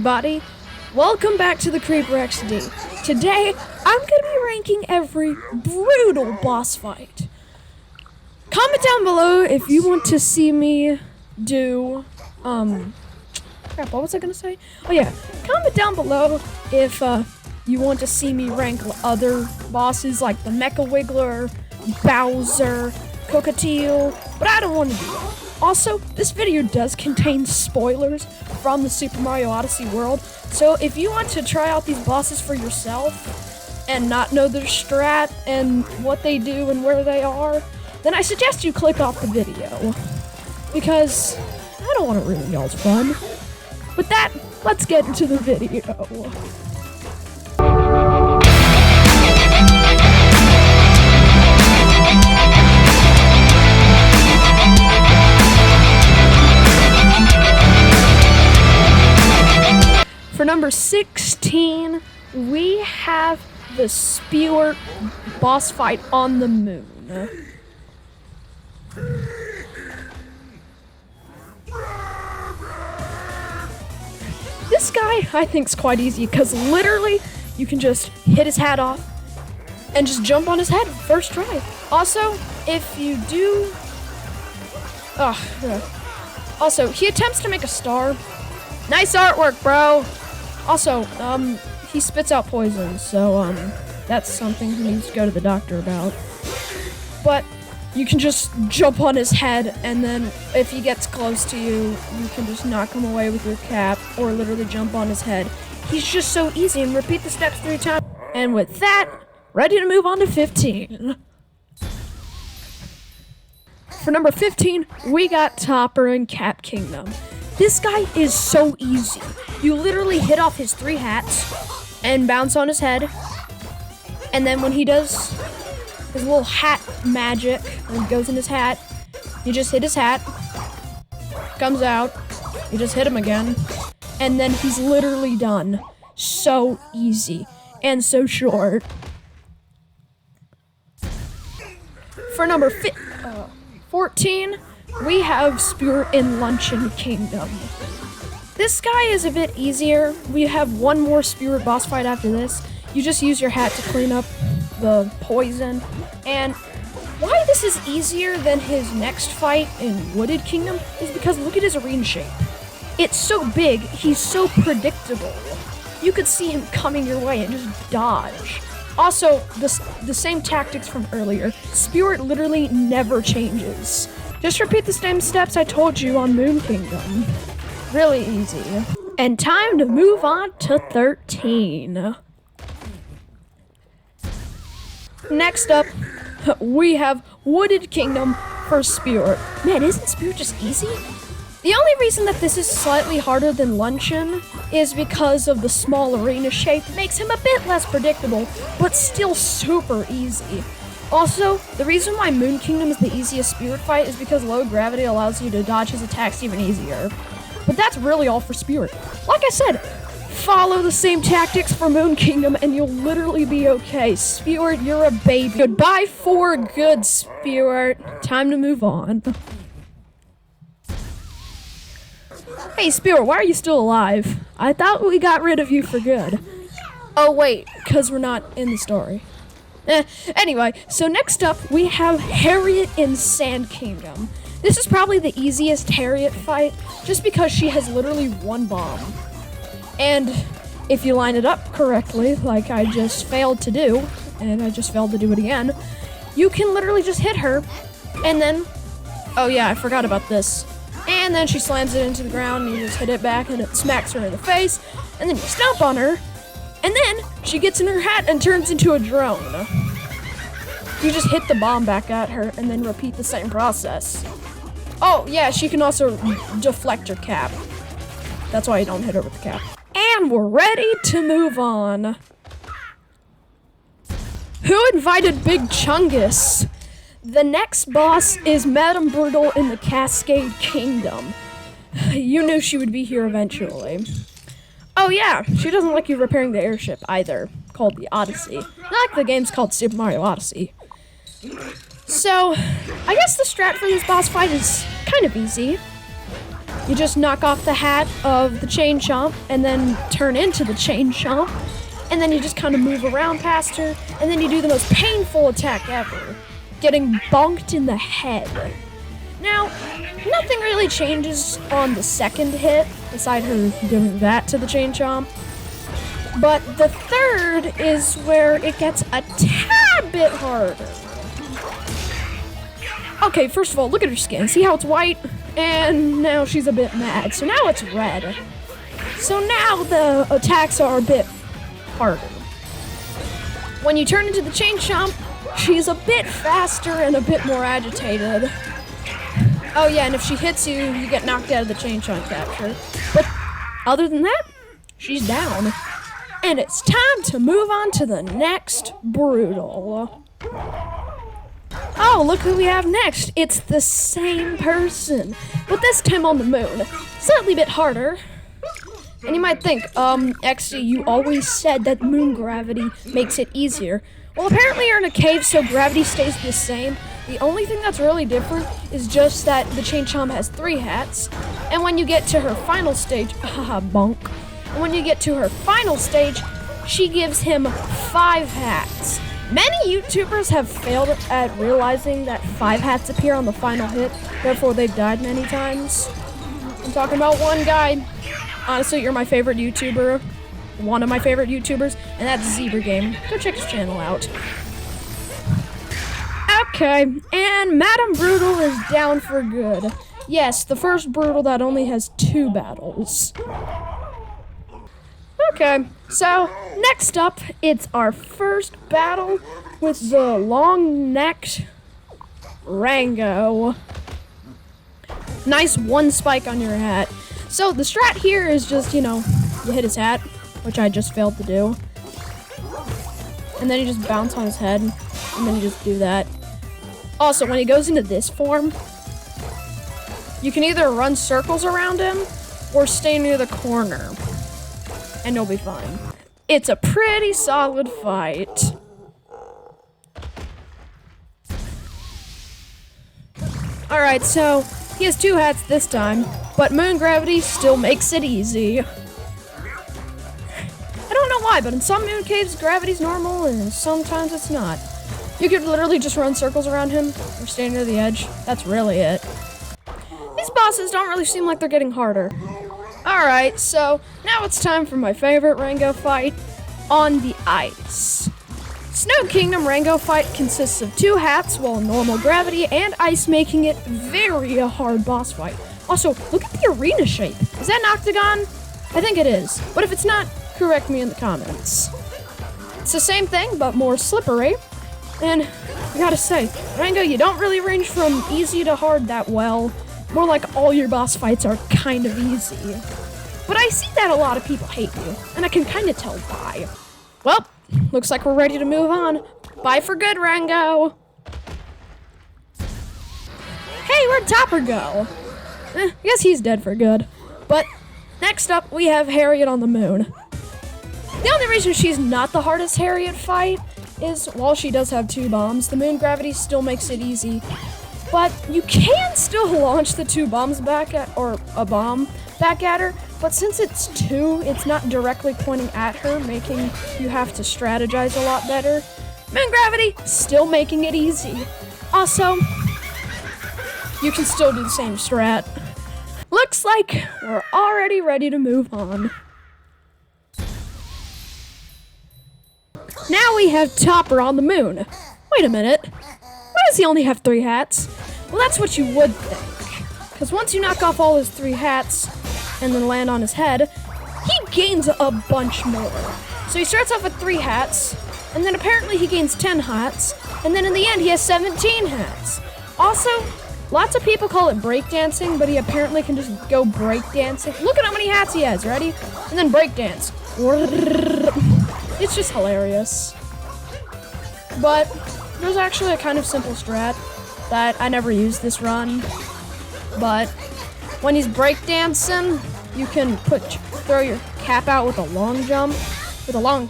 everybody, welcome back to the Creeper XD. Today, I'm going to be ranking every Broodal boss fight. Comment down below if you want to see me do, crap, what was I going to say? Oh yeah, comment down below if you want to see me rank other bosses like the Mecha Wiggler, Bowser, Cockatiel, but I don't want to do that. Also, this video does contain spoilers from the Super Mario Odyssey world, so if you want to try out these bosses for yourself and not know their strat and what they do and where they are, then I suggest you click off the video, because I don't want to ruin y'all's fun. With that, let's get into the video. For number 16, we have the Spewart boss fight on the moon. This guy, I think, is quite easy because literally you can just hit his hat off and just jump on his head first try. Also, if you do... Also, he attempts to make a star. Nice artwork, bro! Also, he spits out poison, so, that's something he needs to go to the doctor about. But you can just jump on his head, and then if he gets close to you, you can just knock him away with your cap, or literally jump on his head. He's just so easy, and repeat the steps 3 times. And with that, ready to move on to 15. For number 15, we got Topper in Cap Kingdom. This guy is so easy. You literally hit off his 3 hats and bounce on his head. And then when he does his little hat magic, when he goes in his hat, you just hit his hat, comes out, you just hit him again, and then he's literally done. So easy and so short. For number 14, we have Spewart in Luncheon Kingdom. This guy is a bit easier. We have one more Spewart boss fight after this. You just use your hat to clean up the poison. And why this is easier than his next fight in Wooded Kingdom is because look at his arena shape. It's so big, he's so predictable. You could see him coming your way and just dodge. Also, the same tactics from earlier. Spewart literally never changes. Just repeat the same steps I told you on Moon Kingdom. Really easy. And time to move on to 13. Next up, we have Wooded Kingdom for Spewart. Man, isn't Spewart just easy? The only reason that this is slightly harder than Luncheon is because of the small arena shape. Makes him a bit less predictable, but still super easy. Also, the reason why Moon Kingdom is the easiest Spewart fight is because low gravity allows you to dodge his attacks even easier. But that's really all for Spewart. Like I said, follow the same tactics for Moon Kingdom and you'll literally be okay. Spewart, you're a baby. Goodbye for good, Spewart. Time to move on. Hey, Spewart, why are you still alive? I thought we got rid of you for good. Oh, wait, because we're not in the story. Anyway, so next up, we have Harriet in Sand Kingdom. This is probably the easiest Harriet fight, just because she has literally 1 bomb. And if you line it up correctly, like I just failed to do, and I just failed to do it again, you can literally just hit her, and then, oh yeah, I forgot about this. And then she slams it into the ground, and you just hit it back, and it smacks her in the face, and then you stomp on her, and then she gets in her hat and turns into a drone. You just hit the bomb back at her and then repeat the same process. Oh yeah, she can also deflect your cap. That's why you don't hit her with the cap. And we're ready to move on. Who invited Big Chungus? The next boss is Madame Broodal in the Cascade Kingdom. You knew she would be here eventually. Oh yeah, she doesn't like you repairing the airship either, called the Odyssey. Not like the game's called Super Mario Odyssey. So, I guess the strat for this boss fight is kind of easy. You just knock off the hat of the chain chomp and then turn into the chain chomp. And then you just kind of move around past her. And then you do the most painful attack ever. Getting bonked in the head. Now, nothing really changes on the second hit, aside her doing that to the chain chomp. But the third is where it gets a tad bit harder. Okay, first of all, look at her skin. See how it's white? And now she's a bit mad. So now it's red. So now the attacks are a bit harder. When you turn into the chain chomp, she's a bit faster and a bit more agitated. Oh yeah, and if she hits you, you get knocked out of the chain chomp capture. But other than that, she's down. And it's time to move on to the next Broodal. Oh, look who we have next. It's the same person, but this time on the moon. Slightly bit harder. And you might think, XD, you always said that moon gravity makes it easier. Well, apparently you're in a cave, so gravity stays the same. The only thing that's really different is just that the chain chomp has 3 hats. And when you get to her final stage, haha, bonk. And when you get to her final stage, she gives him 5 hats. Many YouTubers have failed at realizing that 5 hats appear on the final hit, therefore they've died many times. I'm talking about one guy. Honestly, you're my favorite YouTuber. One of my favorite YouTubers, and that's Zebra Game. Go check his channel out. Okay, and Madam Broodal is down for good. Yes, the first Broodal that only has 2 battles. Okay, so next up, it's our first battle with the long-necked Rango. Nice 1 spike on your hat. So the strat here is just, you hit his hat, which I just failed to do. And then you just bounce on his head, and then you just do that. Also, when he goes into this form, you can either run circles around him or stay near the corner, and you'll be fine. It's a pretty solid fight. Alright, so he has 2 hats this time, but moon gravity still makes it easy. I don't know why, but in some moon caves, gravity's normal, and sometimes it's not. You could literally just run circles around him, or stay near the edge. That's really it. These bosses don't really seem like they're getting harder. Alright, so now it's time for my favorite Rango fight, on the ice. Snow Kingdom Rango fight consists of 2 hats, while normal gravity and ice making it very a hard boss fight. Also, look at the arena shape. Is that an octagon? I think it is. But if it's not, correct me in the comments. It's the same thing, but more slippery. And I gotta say, Rango, you don't really range from easy to hard that well. More like all your boss fights are kind of easy. But I see that a lot of people hate you, and I can kind of tell why. Well, looks like we're ready to move on. Bye for good, Rango. Hey, where'd Topper go? I guess he's dead for good. But next up, we have Harriet on the moon. The only reason she's not the hardest Harriet fight is, while she does have 2 bombs, the moon gravity still makes it easy. But you can still launch the 2 bombs back at, or a bomb back at her. But since it's 2, it's not directly pointing at her, making you have to strategize a lot better. Moon gravity, still making it easy. Also, you can still do the same strat. Looks like we're already ready to move on. Now we have Topper on the moon. Wait a minute. Why does he only have 3 hats? Well, that's what you would think. Because once you knock off all his 3 hats and then land on his head, he gains a bunch more. So he starts off with 3 hats, and then apparently he gains 10 hats, and then in the end he has 17 hats. Also, lots of people call it breakdancing, but he apparently can just go breakdancing. Look at how many hats he has, ready? And then breakdance. It's just hilarious. But there's actually a kind of simple strat that I never used this run. But when he's breakdancing, you can throw your cap out with a long jump. With a long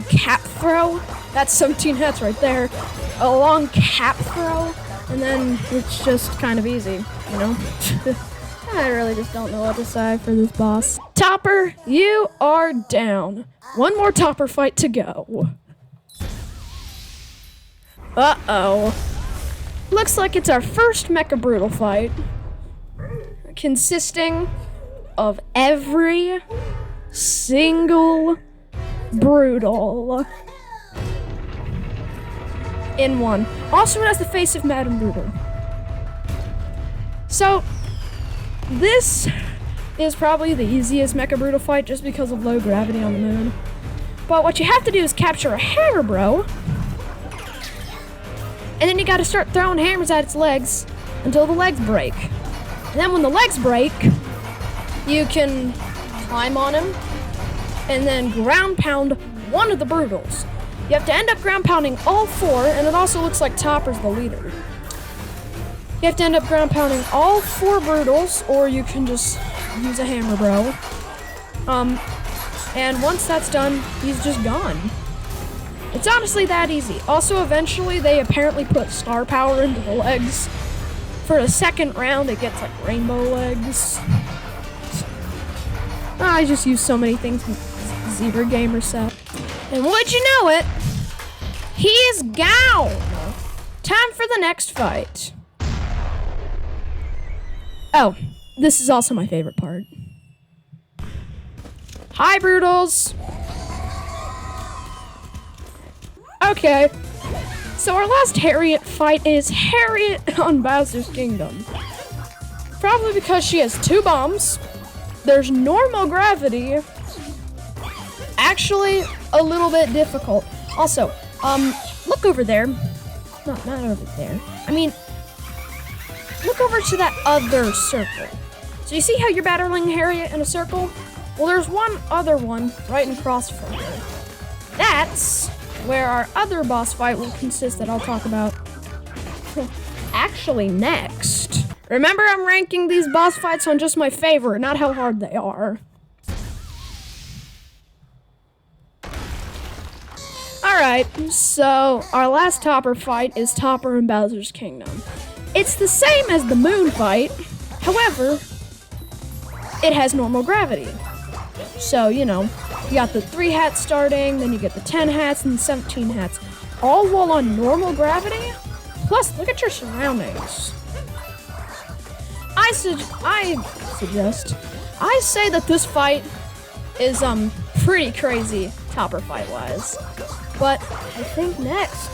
cap throw. That's 17 hats right there. A long cap throw. And then it's just kind of easy. you know? I really just don't know what to say for this boss. Topper, you are down. One more Topper fight to go. Uh-oh. Looks like it's our first Mecha Broodal fight, consisting of every single Broodal in one. Also, it has the face of Madame Broode. So, this is probably the easiest Mecha Broodal fight just because of low gravity on the moon. But what you have to do is capture a hammer, bro. And then you gotta start throwing hammers at its legs until the legs break. And then when the legs break, you can climb on him and then ground pound one of the Broodals. You have to end up ground pounding all four, and it also looks like Topper's the leader. You have to end up ground pounding all four Broodals, or you can just use a hammer, bro. And once that's done, he's just gone. It's honestly that easy. Also, eventually, they apparently put star power into the legs. For the second round, it gets like rainbow legs. I just use so many things from Zebra Gamer set. And would you know it, he's gone. Time for the next fight. Oh, this is also my favorite part. Hi, Broodals. Okay, so our last Harriet fight is Harriet on Bowser's Kingdom. Probably because she has 2 bombs. There's normal gravity. Actually, a little bit difficult. Also, look over there. Not over there. I mean, look over to that other circle. So you see how you're battling Harriet in a circle? Well, there's one other one right across from her. That's where our other boss fight will consist that I'll talk about actually next. Remember, I'm ranking these boss fights on just my favorite, not how hard they are. Alright, so our last Topper fight is Topper in Bowser's Kingdom. It's the same as the moon fight, however, it has normal gravity. So, you know, you got the 3 hats starting, then you get the 10 hats and the 17 hats, all while on normal gravity. Plus, look at your surroundings. I say that this fight is pretty crazy Topper fight wise. But I think next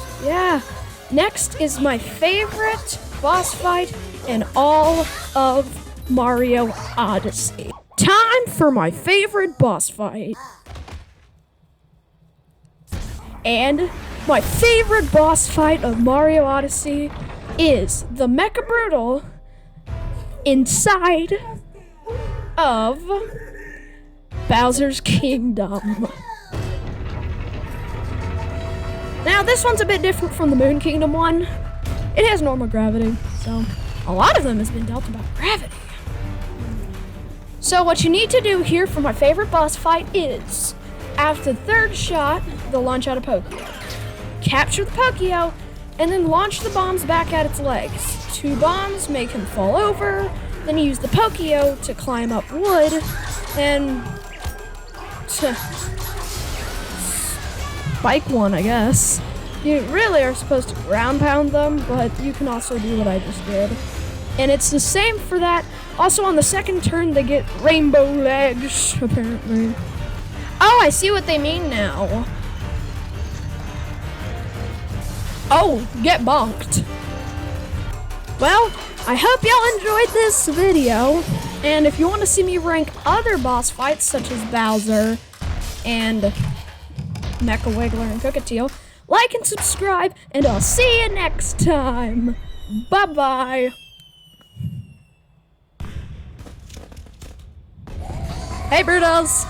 is my favorite boss fight in all of Mario Odyssey. Time for my favorite boss fight. And my favorite boss fight of Mario Odyssey is the Mecha Broodal inside of Bowser's Kingdom. Now, this one's a bit different from the Moon Kingdom one. It has normal gravity, so a lot of them has been dealt about gravity. So what you need to do here for my favorite boss fight is, after the 3rd shot, the launch out of Pokio. Capture the Pokio, and then launch the bombs back at its legs. 2 bombs make him fall over, then you use the Pokio to climb up wood, and to spike one, I guess. You really are supposed to ground pound them, but you can also do what I just did. And it's the same for that. Also, on the 2nd turn, they get rainbow legs, apparently. Oh, I see what they mean now. Oh, get bonked. Well, I hope y'all enjoyed this video. And if you want to see me rank other boss fights, such as Bowser and Mecha Wiggler and Cookateel, like and subscribe, and I'll see you next time. Bye-bye. Hey, Broodals!